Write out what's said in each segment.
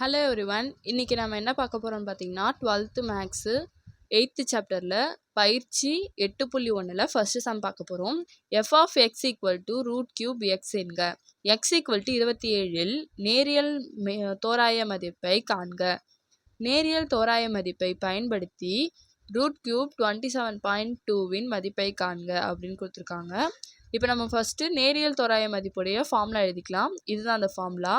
Hello everyone, இன்னைக்கு நம்ம என்ன பார்க்க போகிறோம்னு பார்த்தீங்கன்னா 12th மேக்ஸு 8th சாப்டரில் பயிற்சி 8.1ல் ஃபஸ்ட்டு சம் பார்க்க போகிறோம். F of x equal to root cube x என்க. எக்ஸ் ஈக்குவல் டு 27இல் நேரியல் தோராய மதிப்பை காண்க. நேரியல் தோராய மதிப்பை பயன்படுத்தி ரூட் கியூப் 27.2வின் மதிப்பை காண்க அப்படின்னு கொடுத்துருக்காங்க. இப்போ நம்ம ஃபஸ்ட்டு நேரியல் தோராய மதிப்புடைய ஃபார்முலா எழுதிக்கலாம். இதுதான் அந்த formula.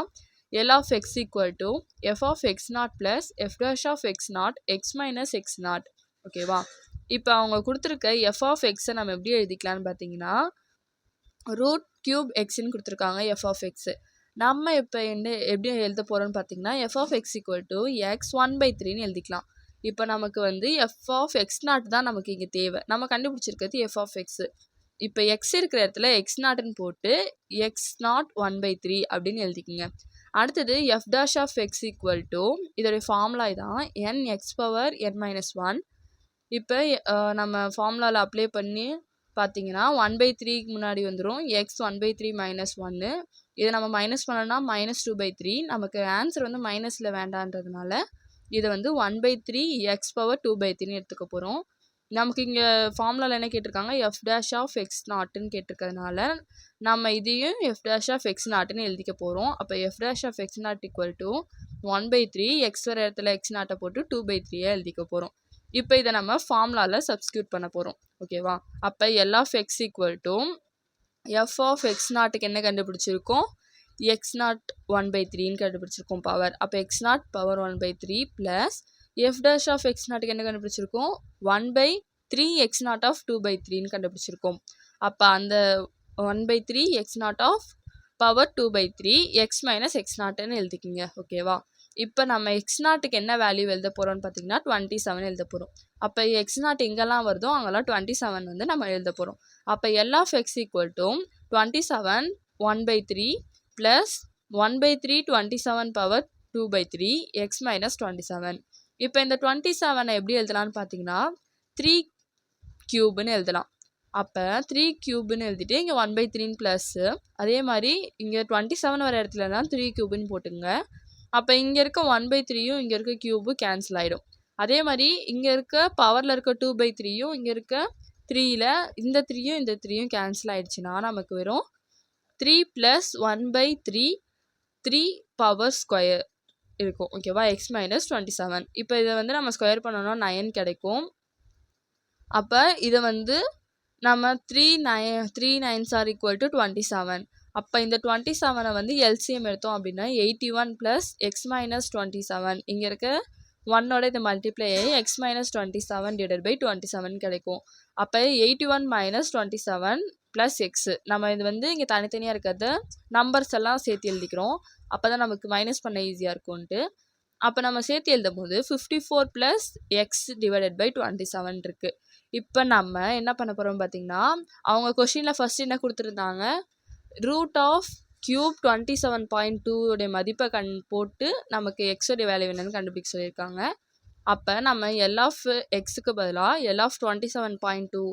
L of x equal to f of x naught plus f dash of x naught x minus x naught. ஓகேவா? இப்போ அவங்க கொடுத்துருக்க f of xஐ நம்ம எப்படி எழுதிக்கலாம்னு பார்த்தீங்கன்னா ரூட் கியூப் எக்ஸ்ன்னு கொடுத்துருக்காங்க f of x. நம்ம இப்போ எப்படி எழுத போகிறோம்னு பார்த்தீங்கன்னா f of x equal to x 1/3ன்னு எழுதிக்கலாம். இப்போ நமக்கு வந்து f of x naught தான் நமக்கு இங்கே தேவை. நம்ம கண்டுபிடிச்சிருக்கிறது f of x. இப்போ எக்ஸ் இருக்கிற இடத்துல எக்ஸ் நாட்னு போட்டு எக்ஸ் நாட் 1/3 அப்படின்னு எழுதிக்கிங்க. அடுத்தது f dash of x equal to இதோடைய ஃபார்முலா தான் n x பவர் n-1. இப்போ நம்ம ஃபார்முலாவில் அப்ளை பண்ணி பார்த்தீங்கன்னா 1/3க்கு முன்னாடி வந்துடும் எக்ஸ் 1/3 - 1. இதை நம்ம மைனஸ் பண்ணோன்னா -2/3. நமக்கு ஆன்சர் வந்து மைனஸில் வேண்டான்றதுனால இதை வந்து 1/3 எக்ஸ் பவர் 2/3ன்னு எடுத்துக்க போகிறோம். நமக்கு இங்கே ஃபார்முலாவில் என்ன கேட்டிருக்காங்க, எஃப் டேஷ் ஆஃப் எக்ஸ் நாட்டுன்னு கேட்டிருக்கிறதுனால நம்ம இதையும் எஃப் டேஷ் ஆஃப் எக்ஸ் நாட்டுன்னு எழுதிக்க போகிறோம். அப்போ f dash of x not equal to 1/3 x வர இடத்துல எக்ஸ் நாட்டை போட்டு 2/3 எழுதிக்க போகிறோம். இப்போ இதை நம்ம ஃபார்முலாவில் சப்ஸ்டியூட் பண்ண போகிறோம். ஓகேவா? அப்போ l of x equal to f of x நாட்டுக்கு என்ன கண்டுபிடிச்சிருக்கோம், எக்ஸ் நாட் 1/3ன்னு கண்டுபிடிச்சிருக்கோம் பவர். அப்போ x not power 1/3 plus f dash of x நாட்டுக்கு என்ன கண்டுபிடிச்சிருக்கோம், 1/3 எக்ஸ் நாட் ஆஃப் 2/3ன்னு கண்டுபிடிச்சிருக்கோம். அப்போ அந்த 1/3 x naught of power 2/3 x minus x நாட்டுன்னு எழுதிக்கிங்க. ஓகேவா? இப்போ நம்ம எக்ஸ் நாட்டுக்கு என்ன வேல்யூ எழுத போகிறோம்னு பார்த்தீங்கன்னா 27 எழுத போகிறோம். அப்போ எக்ஸ் நாட் எங்கெல்லாம் வருதோ அங்கெல்லாம் 27 வந்து நம்ம எழுத போகிறோம். அப்போ l of x equal to 27 1/3 plus 1/3 27 power 2/3 x minus 27. இப்போ இந்த 27 எப்படி எழுதலாம்னு பார்த்தீங்கன்னா 3 கியூப்னு எழுதலாம். அப்போ 3 கியூப்னு எழுதிட்டு இங்கே 1/3 ப்ளஸ்ஸு அதே மாதிரி இங்கே 27 வர இடத்துல தான் 3 கியூப்னு போட்டுங்க. அப்போ இங்கே இருக்க 1/3யும் இங்கே இருக்க கியூபு கேன்சல் ஆகிடும். அதே மாதிரி இங்கே இருக்க பவரில் இருக்க 2/3யும் இங்கே இருக்க 3யில் இந்த 3யும் இந்த 3யும் கேன்சல் ஆகிடுச்சுன்னா நமக்கு வெறும் 3 + 1/3 3 பவர் ஸ்கொயர் இருக்கும். ஓகேவா? X minus 27. இப்போ இதை வந்து நம்ம ஸ்கொயர் பண்ணோன்னா 9 கிடைக்கும். அப்போ இதை வந்து நம்ம 3 9s are equal to 27. அப்போ இந்த 27 வந்து எல்சிஎம் எடுத்தோம் அப்படின்னா 81 + எக்ஸ் மைனஸ் 27. இங்கே இருக்க 1ஓட இதை மல்டிப்ளை ஆகி எக்ஸ் மைனஸ் 27/27 கிடைக்கும். அப்போ 81 - 27 ப்ளஸ் எக்ஸு. நம்ம இது வந்து இங்கே தனித்தனியாக இருக்கிறத நம்பர்ஸ் எல்லாம் சேர்த்து எழுதிக்கிறோம். அப்போ தான் நமக்கு மைனஸ் பண்ண ஈஸியாக இருக்கும்ன்ட்டு. அப்போ நம்ம சேர்த்து எழுதும் போது 54 + x/27 இருக்குது. இப்போ நம்ம என்ன பண்ண போகிறோம் பார்த்தீங்கன்னா அவங்க கொஷினில் ஃபஸ்ட் என்ன கொடுத்துருந்தாங்க, ரூட் ஆஃப் கியூப் 27.2 உடைய மதிப்பை போட்டு நமக்கு எக்ஸோடைய வேல்யூ என்னன்னு கண்டுபிடிக்க சொல்லியிருக்காங்க. அப்போ நம்ம எல் ஆஃப் எக்ஸுக்கு பதிலாக எல் ஆஃப் 27.2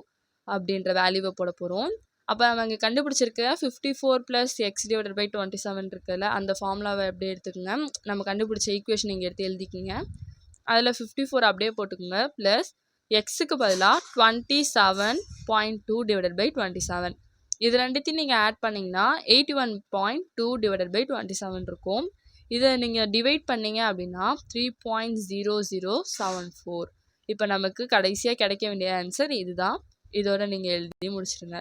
அப்படின்ற வேல்யூவை போட போகிறோம். அப்போ நம்ம இங்கே கண்டுபிடிச்சிருக்க 54 + x/27 இருக்குல்ல, அந்த ஃபார்முலாவை அப்படியே எடுத்துக்கோங்க. நம்ம கண்டுபிடிச்ச ஈக்குவேஷன் இங்கே எடுத்து எழுதிக்கிங்க. அதில் 54 அப்படியே போட்டுக்கோங்க ப்ளஸ் எக்ஸுக்கு பதிலாக 27.2/27. இது ரெண்டுத்தையும் நீங்கள் ஆட் பண்ணிங்கன்னா 81.2/27 இருக்கும். இதை நீங்கள் டிவைட் பண்ணிங்க அப்படின்னா 3.0074. இப்போ நமக்கு கடைசியாக கிடைக்க வேண்டிய ஆன்சர் இதுதான். இதோட நீங்கள் எழுதி முடிச்சிடுங்க.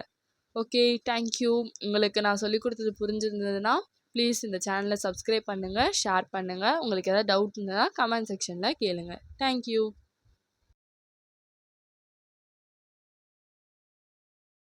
Okay, thank you. உங்களுக்கு நான் சொல்லிக் கொடுத்தது புரிஞ்சிருந்ததுன்னா ப்ளீஸ் இந்த சேனலை சப்ஸ்கிரைப் பண்ணுங்கள், ஷேர் பண்ணுங்கள். உங்களுக்கு எதாவது டவுட் இருந்ததுன்னா கமெண்ட் செக்ஷனில் கேளுங்கள். தேங்க்யூ.